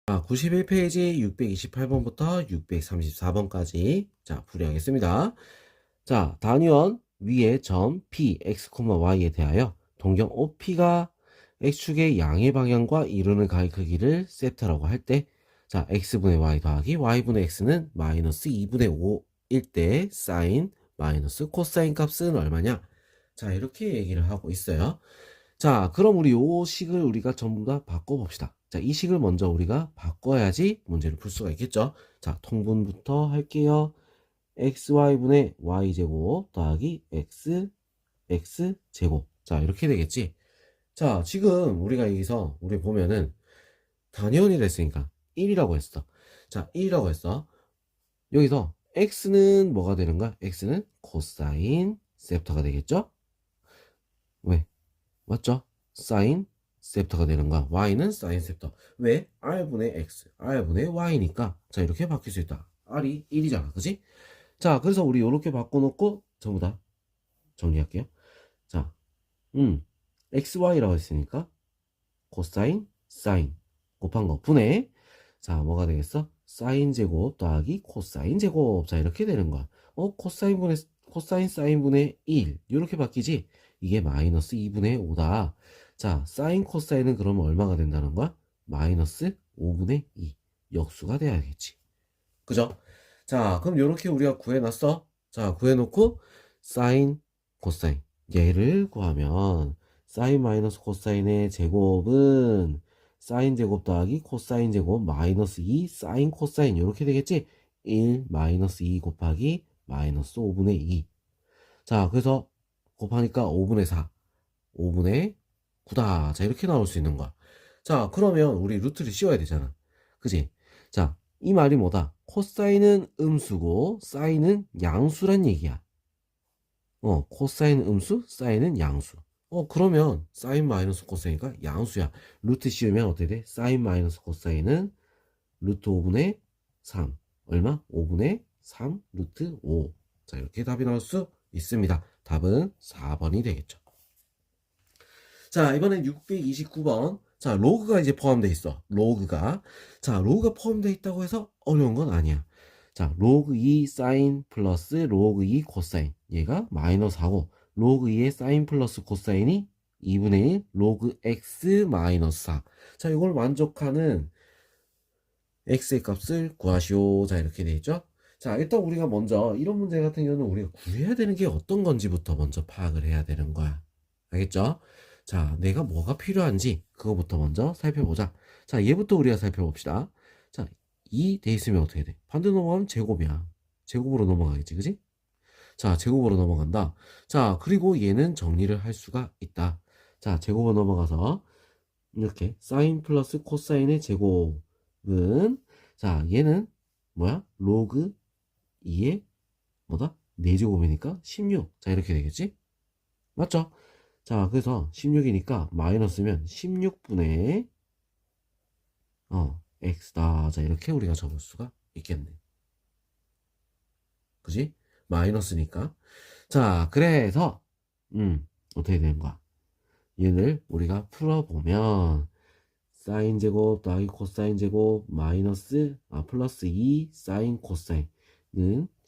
자, 91페이지 628번부터 634번까지 자, 풀이하겠습니다. 자, 단위원 위에 점 P, X, Y에 대하여 동경 OP가 X축의 양의 방향과 이루는 가의 크기를 세타라고 할 때, 자, X분의 Y 더하기 Y분의 X는 마이너스 2분의 5일 때 사인 마이너스 코사인 값은 얼마냐? 자, 이렇게 얘기를 하고 있어요. 자, 그럼 우리 요 식을 우리가 전부 다 바꿔봅시다. 자, 이 식을 먼저 우리가 바꿔야지 문제를 풀 수가 있겠죠. 자, 통분부터 할게요. xy분의 y제곱 더하기 x제곱. 자, 이렇게 되겠지. 자, 지금 우리가 여기서 우리 보면은 단위원이 됐으니까 1이라고 했어. 자, 1이라고 했어. 여기서 x는 뭐가 되는 거야? x는 코사인 셉터가 되겠죠? 왜? 맞죠? 사인 셉터가 되는 거야. y는 사인 셉터. 왜? r분의 x, r분의 y니까 자, 이렇게 바뀔 수 있다. r이 1이잖아. 그지? 자, 그래서 우리 이렇게 바꿔놓고 전부 다 정리할게요. 자, xy라고 했으니까 코사인, 사인 곱한 거 분의, 자, 뭐가 되겠어? 사인 제곱 더하기 코사인 제곱. 자, 이렇게 되는 거야. 코사인 사인분의 1 이렇게 바뀌지. 이게 마이너스 2분의 5다. 자, 사인 코사인은 그러면 얼마가 된다는 거야? 마이너스 5분의 2 역수가 돼야겠지. 그죠? 자, 그럼 이렇게 우리가 구해놨어. 자, 구해놓고 사인 코사인 얘를 구하면 사인 마이너스 코사인의 제곱은 사인 제곱 더하기 코사인 제곱 마이너스 2 사인 코사인 이렇게 되겠지. 1 마이너스 2 곱하기 마이너스 5분의 2. 자, 그래서 곱하니까 5분의 4 5분의 9다. 자, 이렇게 나올 수 있는 거야. 자, 그러면 우리 루트를 씌워야 되잖아. 그지? 자, 이 말이 뭐다? 코사인은 음수고 사인은 양수란 얘기야. 코사인은 음수, 사인은 양수. 그러면 사인 마이너스 코사인이니까 양수야. 루트 씌우면 어떻게 돼? 사인 마이너스 코사인은 루트 5분의 3. 얼마? 5분의 3 루트 5. 자, 이렇게 답이 나올 수 있습니다. 답은 4번이 되겠죠. 자, 이번엔 629번. 자, 로그가 이제 포함되어 있어. 로그가. 자, 로그가 포함되어 있다고 해서 어려운 건 아니야. 자, 로그 2 사인 플러스 로그 2 코사인. 얘가 마이너스 4고, 로그 2의 사인 플러스 코사인이 2분의 1 로그 x 마이너스 4. 자, 이걸 만족하는 x의 값을 구하시오. 자, 이렇게 되어 있죠. 자, 일단 우리가 먼저 이런 문제 같은 경우는 우리가 구해야 되는 게 어떤 건지부터 먼저 파악을 해야 되는 거야. 알겠죠? 자, 내가 뭐가 필요한지 그거부터 먼저 살펴보자. 자, 얘부터 우리가 살펴봅시다. 자, 2 돼 있으면 어떻게 돼? 반대 넘어가면 제곱이야. 제곱으로 넘어가겠지, 그지? 자, 제곱으로 넘어간다. 자, 그리고 얘는 정리를 할 수가 있다. 자, 제곱으로 넘어가서 이렇게 사인 플러스 코사인의 제곱은, 자, 얘는 뭐야? 로그 2의 뭐다? 4제곱이니까 16. 자, 이렇게 되겠지? 맞죠? 자, 그래서 16이니까 마이너스면 16분의 x다. 자, 이렇게 우리가 적을 수가 있겠네. 그지? 마이너스니까. 자, 그래서 어떻게 되는 거야? 얘를 우리가 풀어보면 사인 제곱 더하기 코사인 제곱 마이너스 플러스 2 사인 코사인은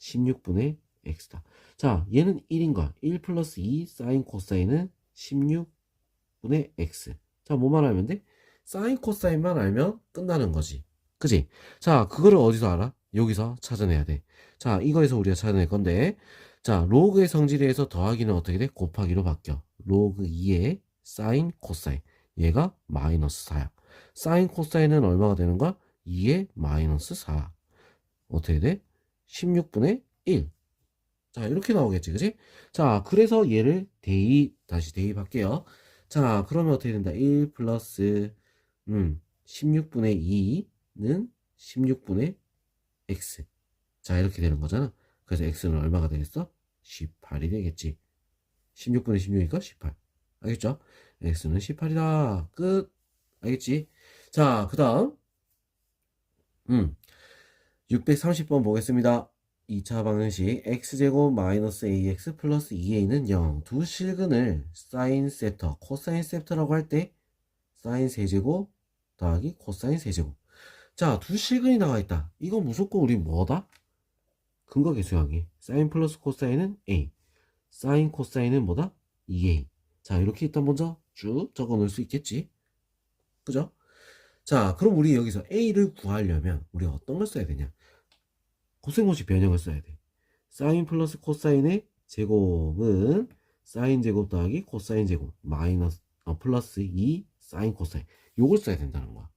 16분의 x다. 자, 얘는 1인 거야. 1 플러스 2 사인 코사인은 16분의 x. 자, 뭐만 알면 돼? 사인 코사인만 알면 끝나는 거지. 그지? 자, 그거를 어디서 알아? 여기서 찾아내야 돼. 자, 이거에서 우리가 찾아낼 건데, 자, 로그의 성질에 의해서 더하기는 어떻게 돼? 곱하기로 바뀌어. 로그 2의 사인 코사인. 얘가 마이너스 4야. 사인 코사인은 얼마가 되는 거야? 2의 마이너스 4. 어떻게 돼? 16분의 1. 자, 이렇게 나오겠지, 그지? 자, 그래서 얘를 다시 대입할게요. 자, 그러면 어떻게 된다? 1 플러스, 16분의 2는 16분의 x. 자, 이렇게 되는 거잖아. 그래서 x는 얼마가 되겠어? 18이 되겠지. 16분의 16이니까 18. 알겠죠? x는 18이다. 끝. 알겠지? 자, 그 다음, 630번 보겠습니다. 2차 방정식 x제곱 마이너스 ax 플러스 2a는 0. 두 실근을 사인 셉터, 코사인 셉터라고 할 때 사인 세제곱 더하기 코사인 세제곱. 자, 두 실근이 나와 있다. 이거 무조건 우리 뭐다? 근거 계수하기. 사인 플러스 코사인은 A. 사인 코사인은 뭐다? 2A. 자, 이렇게 일단 먼저 쭉 적어 놓을 수 있겠지. 그죠? 자, 그럼 우리 여기서 A를 구하려면 우리가 어떤 걸 써야 되냐? 고생고시 변형을 써야 돼. 사인 플러스 코사인의 제곱은 사인 제곱 더하기 코사인 제곱 마이너스 플러스 2 사인 코사인 요걸 써야 된다는 거야.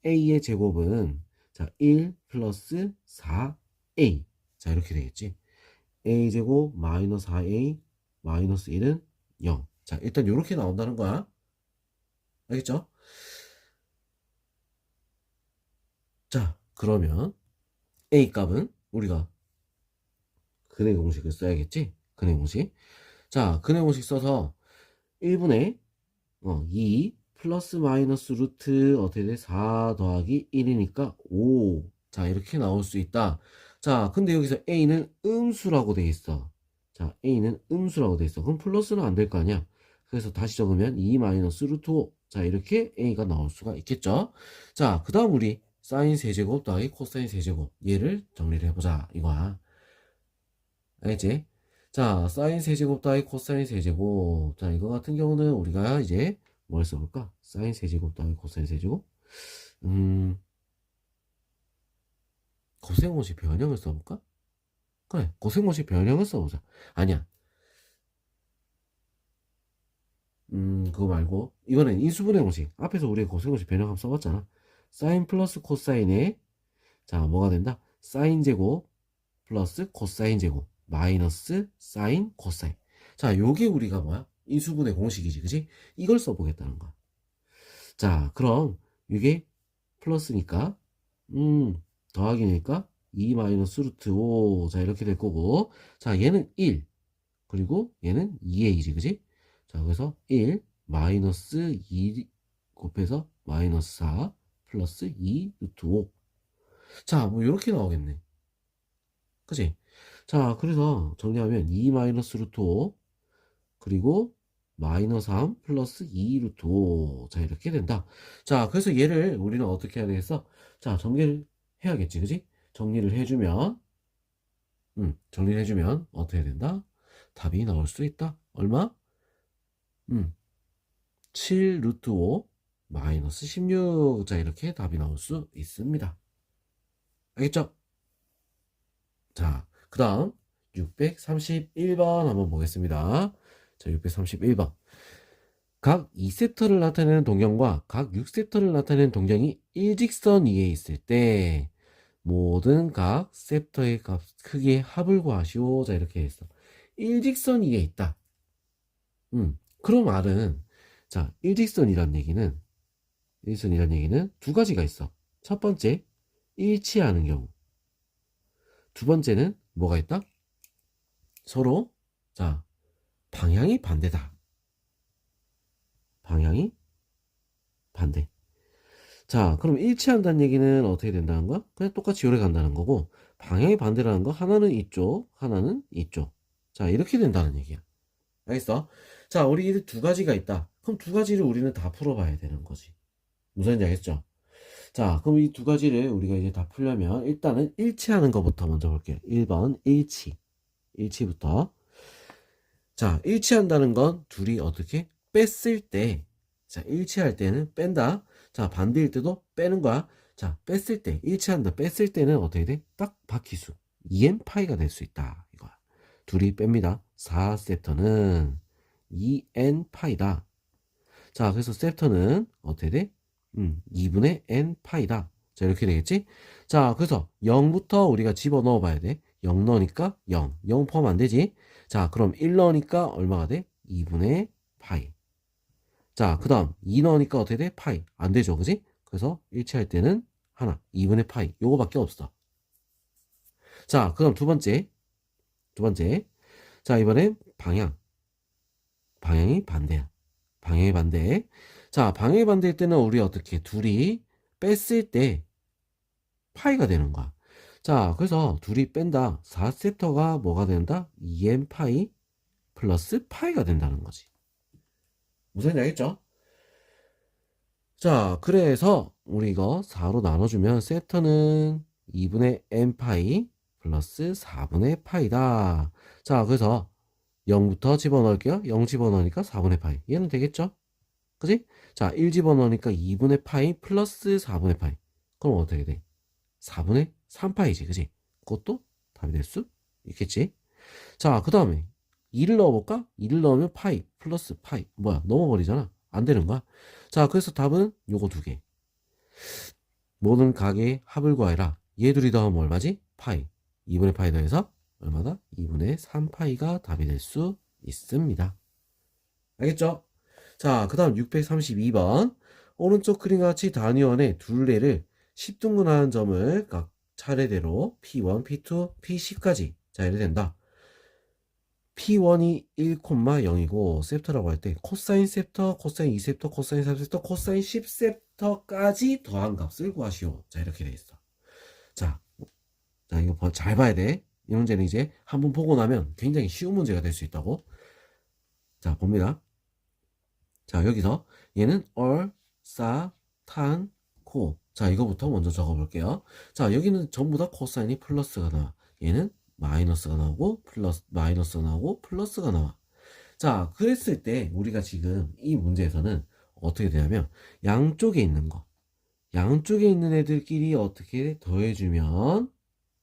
A의 제곱은 자 1 플러스 4A 자 이렇게 되겠지. A 제곱 마이너스 4A 마이너스 1은 0. 자 일단 이렇게 나온다는 거야. 알겠죠? 자 그러면 A 값은 우리가 근의 공식을 써야겠지. 근의 공식. 자 근의 공식 써서 1분의 2 플러스 마이너스 루트 어떻게 돼? 4 더하기 1이니까 5. 자 이렇게 나올 수 있다. 자 근데 여기서 A는 음수라고 돼 있어. 자 A는 음수라고 돼 있어. 그럼 플러스는 안 될 거 아니야. 그래서 다시 적으면 2 마이너스 루트 5. 자 이렇게 A가 나올 수가 있겠죠. 자 그 다음 우리 사인 세제곱 더하기 코사인 세제곱 얘를 정리를 해보자 이거야. 알겠지? 자, 사인 세제곱 더하기 코사인 세제곱. 자, 이거 같은 경우는 우리가 이제 뭘 써볼까? 사인 세제곱 더하기 코사인 세제곱? 고생공식 변형을 써볼까? 그래, 고생공식 변형을 써보자. 아니야. 그거 말고, 이번엔 인수분해 공식. 앞에서 우리 고생공식 변형 한번 써봤잖아. 사인 플러스 코사인에, 자, 뭐가 된다? 사인 제곱 플러스 코사인 제곱. 마이너스 사인 코사인. 자 요게 우리가 뭐야 인수분해 공식이지 그지 이걸 써보겠다는 거야. 자 그럼 이게 플러스니까 더하기니까 2 마이너스 루트 5 자 이렇게 될 거고 자 얘는 1 그리고 얘는 2a지 그지 자 그래서 1 마이너스 2 곱해서 마이너스 4 플러스 2 루트 5 자 뭐 이렇게 나오겠네 그지 자 그래서 정리하면 2 마이너스 루트 5 그리고 마이너스 3 플러스 2 루트 5 자 이렇게 된다 자 그래서 얘를 우리는 어떻게 해야 되겠어 자 정리를 해야겠지 그지 정리를 해주면 정리를 해주면 어떻게 해야 된다 답이 나올 수 있다 얼마 7 루트 5 마이너스 16 자 이렇게 답이 나올 수 있습니다 알겠죠 자 그 다음 631번 한번 보겠습니다. 자, 631번. 각 2셉터를 나타내는 동경과 각 6셉터를 나타내는 동경이 일직선 위에 있을 때 모든 각 셉터의 값 크기의 합을 구하시오. 자, 이렇게 했어. 일직선 위에 있다. 그런 말은 자, 일직선이란 얘기는 두 가지가 있어. 첫 번째, 일치하는 경우. 두 번째는 뭐가 있다? 서로 자 방향이 반대다. 방향이 반대. 자 그럼 일치한다는 얘기는 어떻게 된다는 거야? 그냥 똑같이 요래 간다는 거고 방향이 반대라는 거 하나는 이쪽 하나는 이쪽 자 이렇게 된다는 얘기야. 알겠어? 자 우리 두 가지가 있다. 그럼 두 가지를 우리는 다 풀어봐야 되는 거지. 무슨 말인지 알겠죠? 자 그럼 이 두 가지를 우리가 이제 다 풀려면 일단은 일치하는 것부터 먼저 볼게요. 1번 일치부터 자 일치한다는 건 둘이 어떻게 뺐을 때 자 일치할 때는 뺀다 자 반대일 때도 빼는 거야 자 뺐을 때 일치한다 뺐을 때는 어떻게 돼? 딱 바퀴수 2n 파이가 될 수 있다 이거야 둘이 뺍니다 4셉터는 2n 파이다 자 그래서 셉터는 어떻게 돼? 2분의 n 파이다 자 이렇게 되겠지 자 그래서 0부터 우리가 집어넣어 봐야 돼0 넣으니까 0 포함 안 되지 자 그럼 1 넣으니까 얼마가 돼? 2분의 파이 자 그 다음 2 넣으니까 어떻게 돼? 파이 안 되죠 그지? 그래서 일치할 때는 하나 2분의 파이 요거밖에 없어 자 그 다음 두 번째 자 이번엔 방향이 반대야 방향이 반대 자 방향이 반대일 때는 우리 어떻게 둘이 뺐을 때 파이가 되는 거야 자 그래서 둘이 뺀다 4셉터가 뭐가 된다? 2n 파이 플러스 파이가 된다는 거지 무슨 얘기 알겠죠? 자 그래서 우리 이거 4로 나눠주면 세터는 2분의 n파이 플러스 4분의 파이다. 자, 그래서 0부터 집어넣을게요. 0 집어넣으니까 4분의 파이. 얘는 되겠죠? 그지? 자, 1 집어넣으니까 2분의 파이 플러스 4분의 파이. 그럼 어떻게 돼? 4분의 3파이지. 그지? 그것도 답이 될 수 있겠지? 자, 그 다음에 2를 넣어볼까? 2를 넣으면 파이 플러스 파이. 뭐야? 넘어버리잖아. 안 되는 거야. 자, 그래서 답은 요거 두 개. 모든 가게의 합을 구하라. 얘 둘이 더하면 얼마지? 파이. 2분의 파이 더해서 얼마다? 2분의 3파이가 답이 될 수 있습니다. 알겠죠? 자, 그 다음 632번. 오른쪽 그림과 같이 단위원의 둘레를 10등분하는 점을 각 차례대로 P1, P2, P10까지. 자, 이래 된다. P1이 1,0이고 셉터라고 할 때 코사인 셉터, 코사인 2셉터, 코사인 3셉터, 코사인 10셉터까지 더한 값을 구하시오. 자, 이렇게 돼 있어. 자, 이거 잘 봐야 돼. 이 문제는 이제 한번 보고 나면 굉장히 쉬운 문제가 될 수 있다고. 자, 봅니다. 자, 여기서 얘는 얼, 싸, 탄, 코. 자, 이거부터 먼저 적어볼게요. 자, 여기는 전부 다 코사인이 플러스가 나와. 얘는 마이너스가 나오고 마이너스가 나오고 플러스가 나와. 자, 그랬을 때 우리가 지금 이 문제에서는 어떻게 되냐면 양쪽에 있는 거, 양쪽에 있는 애들끼리 어떻게 더해주면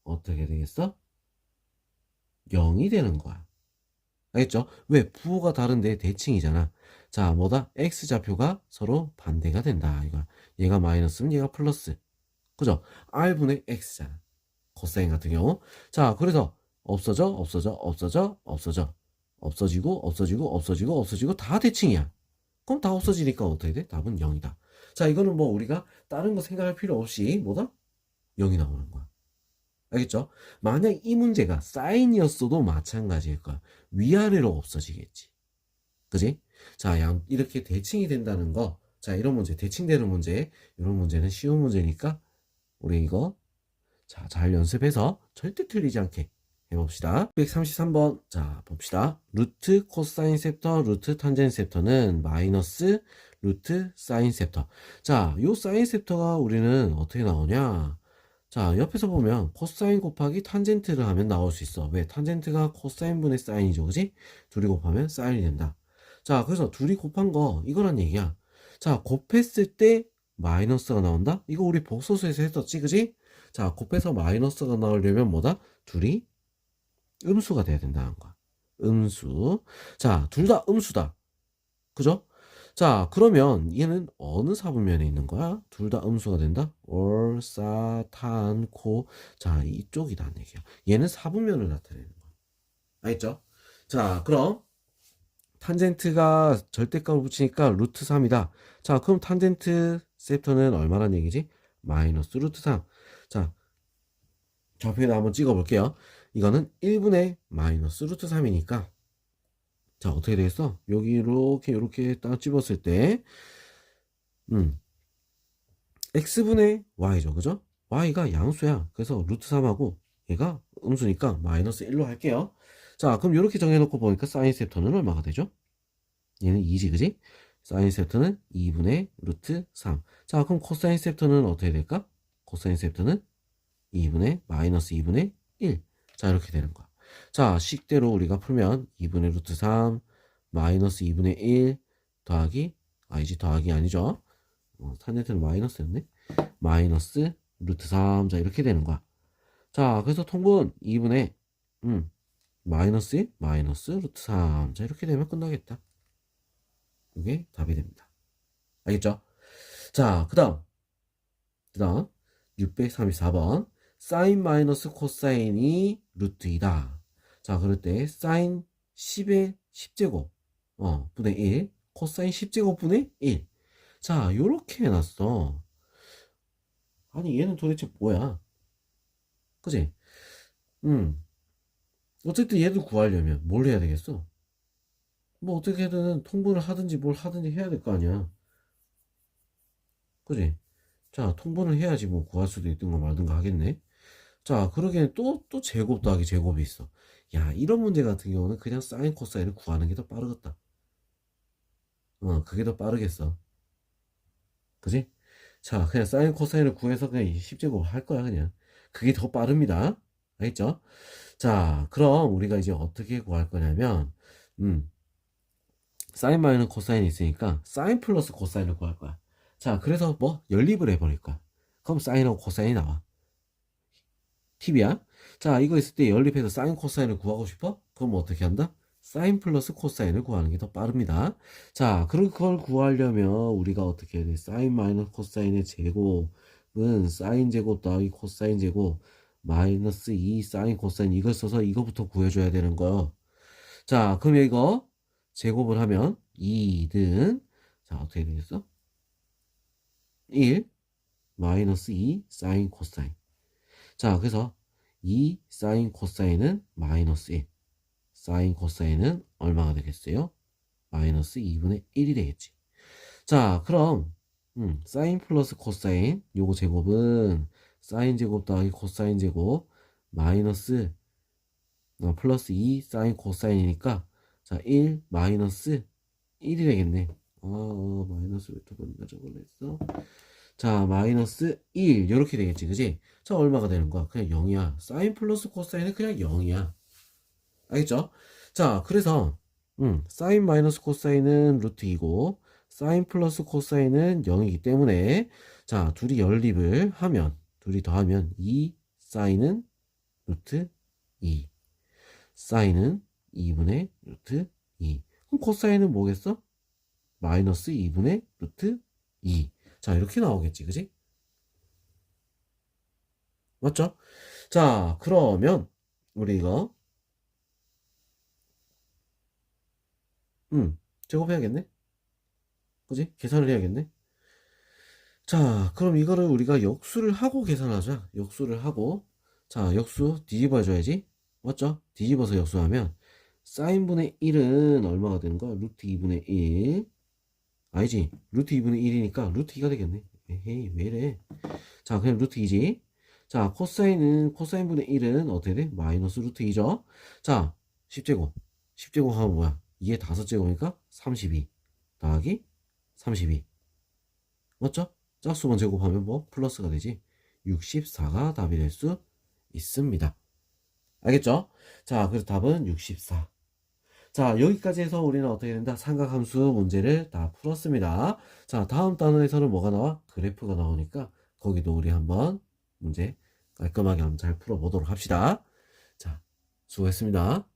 어떻게 되겠어? 0이 되는 거야. 알겠죠? 왜? 부호가 다른데 대칭이잖아. 자, 뭐다? x좌표가 서로 반대가 된다. 이거 얘가 마이너스면 얘가 플러스. 그죠? r분의 x잖아. 코사인 같은 경우. 자, 그래서 없어져, 없어져, 없어져, 없어져. 없어지고, 없어지고, 없어지고, 없어지고 다 대칭이야. 그럼 다 없어지니까 어떻게 돼? 답은 0이다. 자, 이거는 뭐 우리가 다른 거 생각할 필요 없이 뭐다? 0이 나오는 거야. 알겠죠? 만약 이 문제가 사인이었어도 마찬가지일 거야. 위아래로 없어지겠지. 그지? 자, 이렇게 대칭이 된다는 거. 자, 이런 문제, 대칭되는 문제. 이런 문제는 쉬운 문제니까 우리 이거 자, 잘 연습해서 절대 틀리지 않게 해봅시다. 133번. 자, 봅시다. 루트 코사인 셉터, 루트 탄젠 셉터는 마이너스 루트 사인 셉터. 자, 요 사인 셉터가 우리는 어떻게 나오냐? 자, 옆에서 보면 코사인 곱하기 탄젠트를 하면 나올 수 있어. 왜? 탄젠트가 코사인분의 사인이죠. 그지? 둘이 곱하면 사인이 된다. 자, 그래서 둘이 곱한 거 이거란 얘기야. 자, 곱했을 때 마이너스가 나온다? 이거 우리 복소수에서 했었지, 그지? 자, 곱해서 마이너스가 나오려면 뭐다? 둘이 음수가 돼야 된다는 거야. 음수. 자, 둘 다 음수다. 그죠? 자, 그러면 얘는 어느 사분면에 있는 거야? 둘 다 음수가 된다? 올, 싸, 탄, 코. 자, 이쪽이다는 얘기야. 얘는 사분면을 나타내는 거야. 알겠죠? 자, 그럼 탄젠트가 절대값을 붙이니까 루트 3이다. 자, 그럼 탄젠트 셉터는 얼마란 얘기지? 마이너스 루트 3. 자, 좌표에다 한번 찍어 볼게요. 이거는 1분의 마이너스 루트 3이니까 자, 어떻게 되겠어? 여기 이렇게 딱 집었을 때 x분의 y죠. 그죠? y가 양수야. 그래서 루트 3하고 얘가 음수니까 마이너스 1로 할게요. 자, 그럼 이렇게 정해놓고 보니까 사인 셉터는 얼마가 되죠? 얘는 2지, 그지? 사인 셉터는 2분의 루트 3. 자, 그럼 코사인 셉터는 어떻게 될까? 코사인 셉터는 2분의 마이너스 2분의 1. 자, 이렇게 되는 거야. 자, 식대로 우리가 풀면 2분의 루트 3 마이너스 2분의 1 더하기 이제 더하기 아니죠. 탄젠트는 마이너스였네. 마이너스 루트 3. 자, 이렇게 되는 거야. 자, 그래서 통분 2분의 마이너스 1 마이너스 루트 3. 자, 이렇게 되면 끝나겠다. 이게 답이 됩니다. 알겠죠? 자, 그 다음 634번 사인 마이너스 코사인이 루트 2다. 자, 그럴 때 사인 10의 10제곱 분의 1 코사인 10제곱 분의 1. 자, 요렇게 해놨어. 아니, 얘는 도대체 뭐야? 그지? 어쨌든 얘를 구하려면 뭘 해야 되겠어? 뭐 어떻게든 통분을 하든지 뭘 하든지 해야 될 거 아니야. 그지? 자, 통분을 해야지 뭐 구할 수도 있든가 말든가 하겠네. 자, 그러기엔 또 제곱 더하기 제곱이 있어. 야, 이런 문제 같은 경우는 그냥 사인 코사인을 구하는 게 더 빠르겠다. 그게 더 빠르겠어. 그지? 자, 그냥 사인 코사인을 구해서 그냥 10제곱 할 거야, 그냥. 그게 더 빠릅니다. 알겠죠? 자, 그럼 우리가 이제 어떻게 구할 거냐면, 음, 사인 마이너스 코사인이 있으니까 사인 플러스 코사인을 구할 거야. 자, 그래서 뭐 연립을 해버릴 거야. 그럼 사인하고 코사인이 나와. 팁이야. 자, 이거 있을 때 연립해서 사인 코사인을 구하고 싶어? 그럼 어떻게 한다? 사인 플러스 코사인을 구하는 게 더 빠릅니다. 자, 그럼 그걸 구하려면 우리가 어떻게 해야 돼? 사인 마이너스 코사인의 제곱은 사인 제곱 더하기 코사인 제곱 마이너스 2 사인 코사인 이걸 써서 이거부터 구해줘야 되는 거야. 자, 그럼 이거 제곱을 하면 2는 자, 어떻게 되겠어? 1 마이너스 2 사인 코사인. 자, 그래서 2 사인 코사인은 마이너스 1. 사인 코사인은 얼마가 되겠어요? 마이너스 2분의 1이 되겠지. 자, 그럼 사인 플러스 코사인 요거 제곱은 사인 제곱 더하기 코사인 제곱 마이너스 플러스 2 사인 코사인이니까 자, 1 마이너스 1이 되겠네. 마이너스 왜 또 번나 적어냈어? 자, 마이너스 1 이렇게 되겠지, 그지? 자, 얼마가 되는 거야? 그냥 0이야. 사인 플러스 코사인은 그냥 0이야. 알겠죠? 자, 그래서 사인 마이너스 코사인은 루트 2고 사인 플러스 코사인은 0이기 때문에 자, 둘이 연립을 하면 둘이 더하면 2 사인은 루트 2 사인은 2분의 루트 2 그럼 코사인은 뭐겠어? 마이너스 2분의 루트 2 자, 이렇게 나오겠지, 그지? 맞죠? 자, 그러면 우리 이거 제곱해야겠네? 그지? 계산을 해야겠네? 자, 그럼 이거를 우리가 역수를 하고 계산하자. 역수를 하고. 자, 역수 뒤집어 줘야지. 맞죠? 뒤집어서 역수하면 사인분의 1은 얼마가 되는 거야? 루트 2분의 1. 아니지. 루트 2분의 1이니까 루트 2가 되겠네. 에헤이, 왜 이래? 자, 그냥 루트 2지. 자, 코사인분의 1은 어떻게 돼? 마이너스 루트 2죠? 자, 10제곱. 10제곱 하면 뭐야? 2의 5제곱이니까 32 더하기 32. 맞죠? 짝수만 제곱하면 뭐 플러스가 되지. 64가 답이 될 수 있습니다. 알겠죠? 자, 그래서 답은 64. 자, 여기까지 해서 우리는 어떻게 된다? 삼각함수 문제를 다 풀었습니다. 자, 다음 단원에서는 뭐가 나와? 그래프가 나오니까 거기도 우리 한번 문제 깔끔하게 한번 잘 풀어보도록 합시다. 자, 수고했습니다.